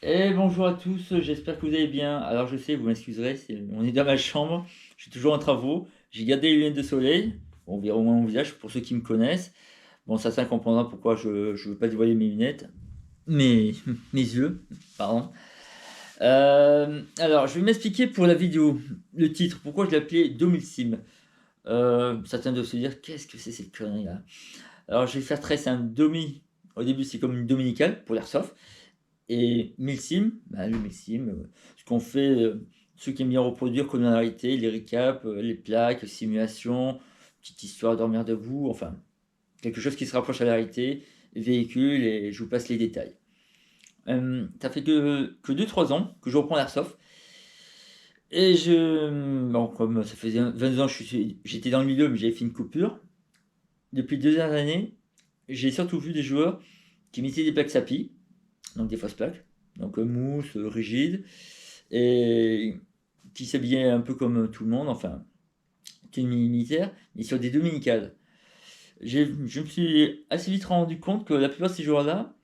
Et bonjour à tous, j'espère que vous allez bien. Alors je sais, vous m'excuserez, on est dans ma chambre, je suis toujours en travaux, j'ai gardé les lunettes de soleil, on verra au moins mon visage pour ceux qui me connaissent. Bon, ça comprendra pourquoi je ne veux pas dévoiler mes lunettes, mes, mes yeux, pardon. Alors, je vais m'expliquer pour la vidéo, le titre, pourquoi je l'ai appelé Domilsim. Certains doivent se dire, qu'est-ce que c'est cette connerie-là? Alors, je vais faire très simple. Domi, au début, c'est comme une dominicale pour l'airsoft. Et Milsim, bah, le Milsim, ce qu'on fait, ceux qui aiment bien reproduire comme dans la réalité, les recaps, les plaques, simulations, petite histoire à dormir debout, enfin, quelque chose qui se rapproche à la réalité, véhicule, et je vous passe les détails. Ça fait que 2-3 ans que je reprends l'Airsoft. Et bon, comme ça faisait 22 ans que j'étais dans le milieu, mais j'avais fait une coupure. Depuis 2 années, j'ai surtout vu des joueurs qui mettaient des plaques SAPI, donc des fausses plaques, donc mousse, rigide, et qui s'habillaient un peu comme tout le monde, enfin, tenue militaire, mais sur des dominicales. Je me suis assez vite rendu compte que la plupart de ces joueurs-là,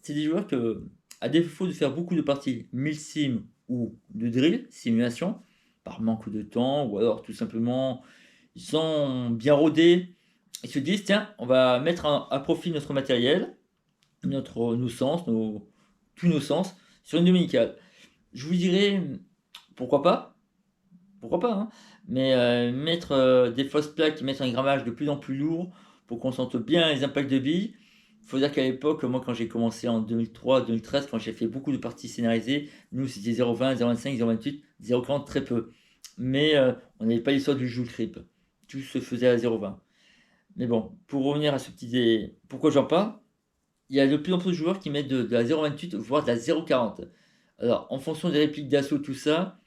c'est des joueurs que, à défaut de faire beaucoup de parties milsim ou de drill, simulation, par manque de temps, ou alors tout simplement, ils sont bien rodés, ils se disent, tiens, on va mettre à profit notre matériel, nos sens, tous nos sens, sur une dominicale. Je vous dirais, pourquoi pas, hein, mais mettre des fausses plaques, mettre un grammage de plus en plus lourd pour qu'on sente bien les impacts de billes. Il faut dire qu'à l'époque, moi quand j'ai commencé en 2003-2013, quand j'ai fait beaucoup de parties scénarisées, nous c'était 0,20, 0,25, 0,28, 0,40 très peu. Mais on n'avait pas l'histoire du joule creep. Tout se faisait à 0,20. Mais bon, pour revenir à ce petit... Pourquoi j'en parle? Il y a de plus en plus de joueurs qui mettent de la 0,28 voire de la 0,40. Alors, en fonction des répliques d'assaut, tout ça,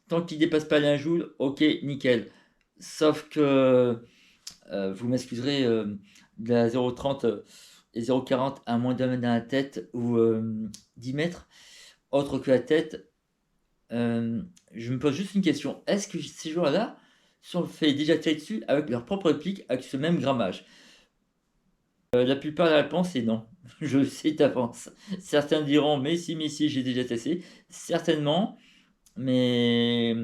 tant qu'il dépasse pas les 1 joule, ok, nickel. Sauf que, vous m'excuserez, de la 0,30 et 0,40 à moins d'un mètre dans la tête ou 10 mètres, autre que la tête, je me pose juste une question. Est-ce que ces joueurs-là sont fait déjà tirer dessus avec leur propre réplique, avec ce même grammage? La plupart de la réponse est non. Je le sais d'avance. Certains diront, mais si, j'ai déjà testé. Certainement, mais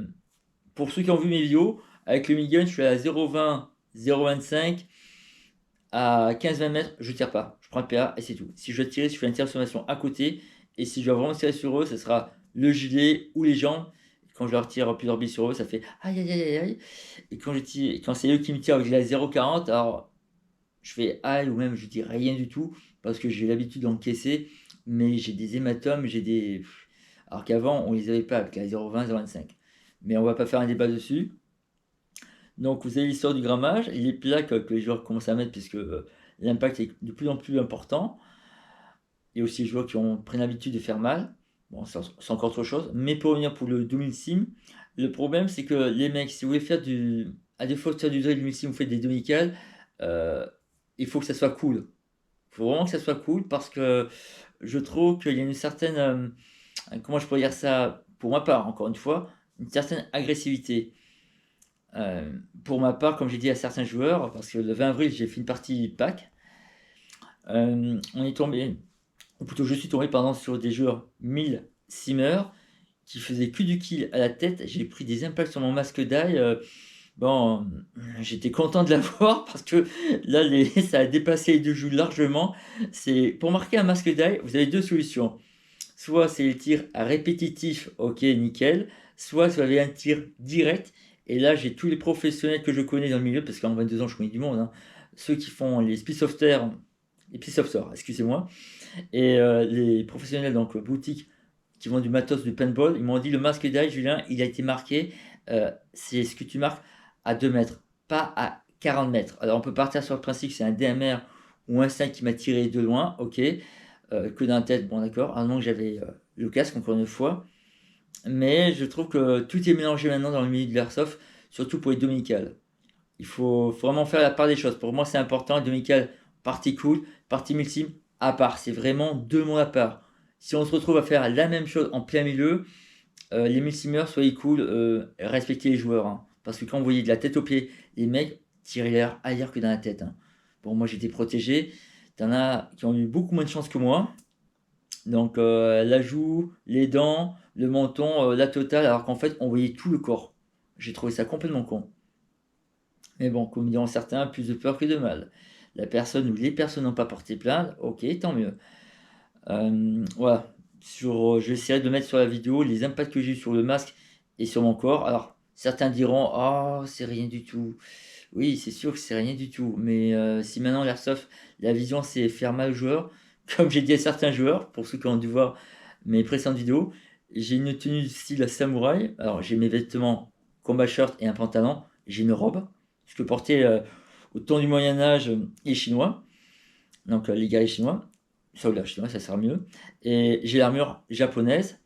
pour ceux qui ont vu mes vidéos, avec le minigun, je suis à 0,20, 0,25, à 15-20 mètres, je tire pas. Je prends le PA et c'est tout. Si je dois tirer, je fais une tir de sommation à côté. Et si je dois vraiment tirer sur eux, ce sera le gilet ou les jambes. Quand je leur tire plusieurs billes sur eux, ça fait aïe aïe aïe aïe aïe. Et quand c'est eux qui me tirent avec la 0,40, alors je fais aïe ou même je dis rien du tout parce que j'ai l'habitude d'encaisser. Mais j'ai des hématomes, j'ai des. Alors qu'avant, on les avait pas avec la 0,20, 0,25. Mais on va pas faire un débat dessus. Donc vous avez l'histoire du grammage et les plaques que les joueurs commencent à mettre puisque l'impact est de plus en plus important. Il y a aussi les joueurs qui ont pris l'habitude de faire mal. Bon, c'est encore autre chose. Mais pour revenir pour le 2000 sim, le problème c'est que les mecs, si vous voulez faire du. À défaut de faire du drill 2000 sim, vous faites des dominicales, euh, il faut que ça soit cool. Il faut vraiment que ça soit cool parce que je trouve qu'il y a une certaine. Comment je pourrais dire ça? Pour ma part, encore une fois, une certaine agressivité. Euh, pour ma part, comme j'ai dit à certains joueurs, parce que le 20 avril, j'ai fait une partie pack, on est tombé, ou plutôt je suis tombé pardon, sur des joueurs 1000 simmers qui faisaient que du kill à la tête. J'ai pris des impacts sur mon masque d'ail. Bon, j'étais content de l'avoir parce que là, ça a dépassé les 2 joues largement. Pour marquer un masque d'ail, vous avez deux solutions. Soit c'est le tir répétitif, ok, nickel. Soit vous avez un tir direct. Et là, j'ai tous les professionnels que je connais dans le milieu, parce qu'en 22 ans, je connais du monde, hein. Ceux qui font les speedsofters, excusez-moi, et les professionnels, donc boutique, qui vendent du matos, du paintball, ils m'ont dit le masque d'ail, Julien, il a été marqué, c'est ce que tu marques à 2 mètres, pas à 40 mètres. Alors on peut partir sur le principe que c'est un DMR ou un 5 qui m'a tiré de loin, ok, que d'un tête, bon d'accord, à un moment que j'avais le casque encore une fois, mais je trouve que tout est mélangé maintenant dans le milieu de l'airsoft, surtout pour les dominicales. Il faut vraiment faire la part des choses. Pour moi, c'est important, les dominicales, partie cool, partie multime, à part. C'est vraiment deux mondes à part. Si on se retrouve à faire la même chose en plein milieu, les multimeurs, soyez cool, respectez les joueurs, hein. Parce que quand vous voyez de la tête aux pieds, les mecs, tirez-leur ailleurs que dans la tête, hein. Bon, moi j'étais protégé. T'en as qui ont eu beaucoup moins de chance que moi. Donc la joue, les dents, le menton, la totale, alors qu'en fait on voyait tout le corps. J'ai trouvé ça complètement con. Mais bon, comme diront certains, plus de peur que de mal. La personne ou les personnes n'ont pas porté plainte, ok, tant mieux. Voilà, je vais essayer de mettre sur la vidéo les impacts que j'ai eu sur le masque et sur mon corps. Alors, certains diront, oh, c'est rien du tout. Oui, c'est sûr que c'est rien du tout. Mais si maintenant l'airsoft, la vision, c'est faire mal aux joueurs, comme j'ai dit à certains joueurs, pour ceux qui ont dû voir mes précédentes vidéos, j'ai une tenue de style samouraï. Alors, j'ai mes vêtements combat shirt et un pantalon. J'ai une robe, ce que portaient au temps du Moyen-Âge les Chinois, donc les guerriers chinois. Soldat chinois, ça sert mieux. Et j'ai l'armure japonaise,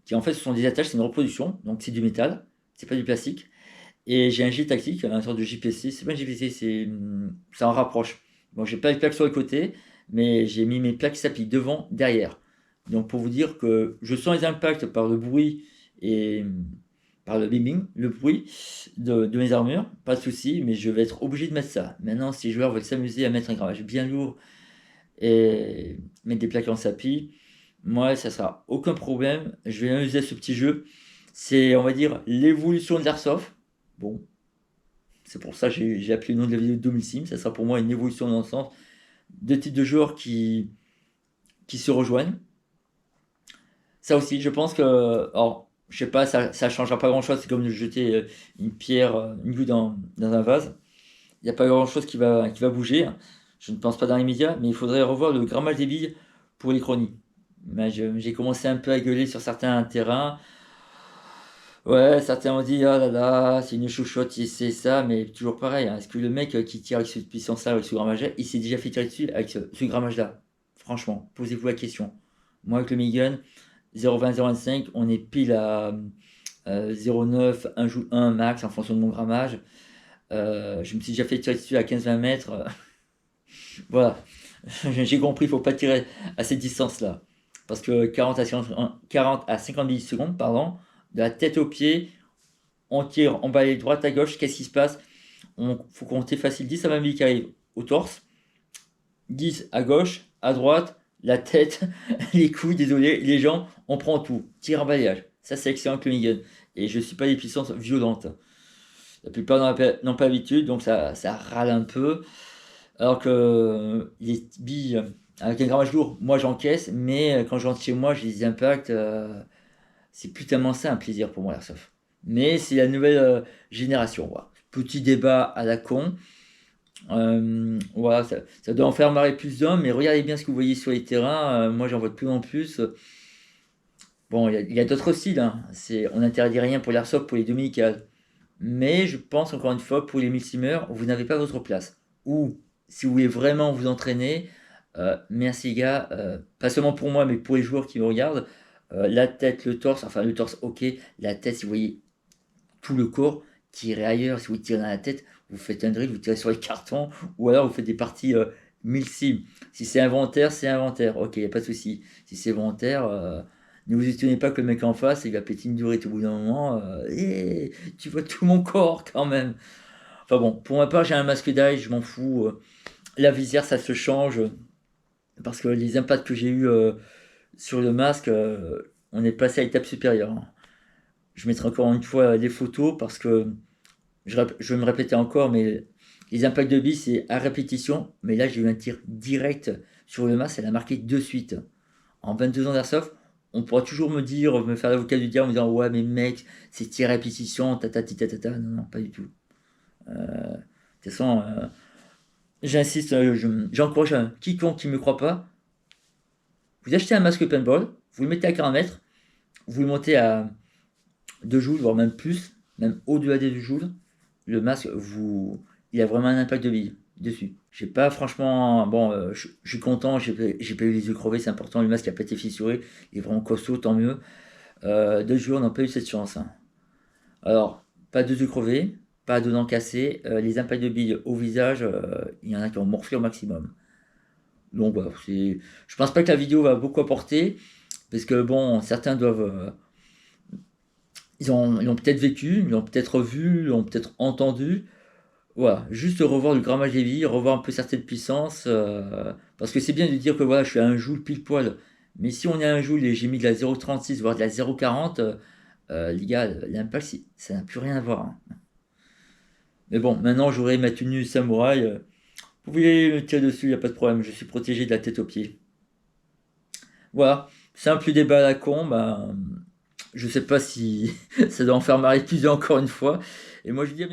qui en fait, ce sont des attaches, c'est une reproduction, donc c'est du métal, c'est pas du plastique. Et j'ai un gilet tactique, un sorte de JPC. C'est pas un JPC, ça en rapproche. Bon, j'ai pas les plaques sur les côtés, mais j'ai mis mes plaques SAPI devant, derrière. Donc pour vous dire que je sens les impacts par le bruit et par le bimbing, le bruit de mes armures, pas de souci, mais je vais être obligé de mettre ça. Maintenant, si les joueurs veulent s'amuser à mettre un gravage bien lourd et mettre des plaques en SAPI, moi, ça sera aucun problème. Je vais amuser à ce petit jeu. C'est, on va dire, l'évolution de l'Airsoft. Bon, c'est pour ça que j'ai appelé le nom de la vidéo Domicile. Ça sera pour moi une évolution dans le sens de types de joueurs qui se rejoignent. Ça aussi, je pense que. Alors, je sais pas, ça ne changera pas grand chose. C'est comme de jeter une pierre, une goutte dans un vase. Il n'y a pas grand chose qui va bouger. Je ne pense pas dans les médias, mais il faudrait revoir le grammage des billes pour les chronies. J'ai commencé un peu à gueuler sur certains terrains. Ouais, certains ont dit, ah là là, c'est une chouchotte, c'est ça, mais toujours pareil, hein. Est-ce que le mec qui tire avec cette puissance-là, avec ce grammage-là, il s'est déjà fait tirer dessus avec ce grammage-là? Franchement, posez-vous la question. Moi, avec le Migun, 0,20, 0,25, on est pile à 0,9, 1 joule 1 max en fonction de mon grammage. Je me suis déjà fait tirer dessus à 15-20 mètres. Voilà, j'ai compris, il faut pas tirer à cette distance-là. Parce que 40 à 50 secondes, pardon, de la tête aux pieds, on tire, on balaye droite à gauche, qu'est-ce qui se passe? On faut compter facile 10 à 20 billes qui arrivent au torse, 10 à gauche, à droite, la tête, les couilles, désolé, les jambes, on prend tout. Tir en balayage. Ça, c'est excellent avec le minigun. Et je ne suis pas des puissances violentes. La plupart n'ont pas l'habitude, donc ça râle un peu. Alors que les billes avec un grammage lourd, moi j'encaisse, mais quand je rentre chez moi, j'ai des impacts. C'est plus tellement ça un plaisir pour moi, l'airsoft. Mais c'est la nouvelle génération. Voilà. Petit débat à la con. Voilà, ça doit en faire marrer plus d'hommes, mais regardez bien ce que vous voyez sur les terrains. Moi, j'en vois de plus en plus. Bon, il y a d'autres styles, hein. On n'interdit rien pour l'airsoft, pour les dominicales. Mais je pense, encore une fois, pour les milsimers, vous n'avez pas votre place. Ou, si vous voulez vraiment vous entraîner, merci les gars, pas seulement pour moi, mais pour les joueurs qui me regardent, la tête, le torse, enfin le torse, ok, la tête, si vous voyez tout le corps, tirez ailleurs. Si vous tirez dans la tête, vous faites un drill, vous tirez sur les cartons, ou alors vous faites des parties milsim. Si c'est inventaire, c'est inventaire. Ok, y a pas de souci. Si c'est volontaire, ne vous étonnez pas que le mec en face, il va péter une durée au bout d'un moment. Tu vois tout mon corps quand même. Enfin bon, pour ma part, j'ai un masque d'ail, je m'en fous. La visière, ça se change. Parce que les impacts que j'ai eu sur le masque, on est passé à l'étape supérieure, hein. Je mettrai encore une fois des photos parce que je vais me répéter encore, mais les impacts de billes, c'est à répétition. Mais là, j'ai eu un tir direct sur le masque, elle a marqué de suite. En 22 ans d'airsoft, on pourra toujours me faire l'avocat du diable en me disant ouais, mais mec, c'est tir à répétition, tatati tatata. Non, non, pas du tout. De toute façon, j'insiste, j'encourage quiconque qui ne me croit pas. Vous achetez un masque paintball, vous le mettez à 40 mètres, vous le montez à 2 joules, voire même plus, même au-delà des 2 joules. Le masque, il a vraiment un impact de bille dessus. J'ai pas franchement, bon, je suis content, j'ai pas eu les yeux crevés, c'est important. Le masque a pas été fissuré, il est vraiment costaud, tant mieux. 2 joueurs n'ont pas eu cette chance, hein. Alors, pas de yeux crevés, pas de dents cassées, les impacts de billes au visage, il y en a qui ont morflé au maximum. Donc voilà, je pense pas que la vidéo va beaucoup apporter, parce que bon, certains doivent, ils l'ont peut-être vécu, ils l'ont peut-être vu, ils l'ont peut-être entendu. Voilà, juste revoir le grammage des billes, revoir un peu certaines puissances, parce que c'est bien de dire que voilà, je suis à un joule pile poil, Mais si on est un joule et j'ai mis de la 0,36 voire de la 0,40, les gars, l'impact, ça n'a plus rien à voir, hein. Mais bon, maintenant j'aurai ma tenue samouraï. Vous pouvez me tirer dessus, il n'y a pas de problème, je suis protégé de la tête aux pieds. Voilà, simple débat à la con, bah, je sais pas si ça doit en faire marrer plus encore une fois. Et moi je dis à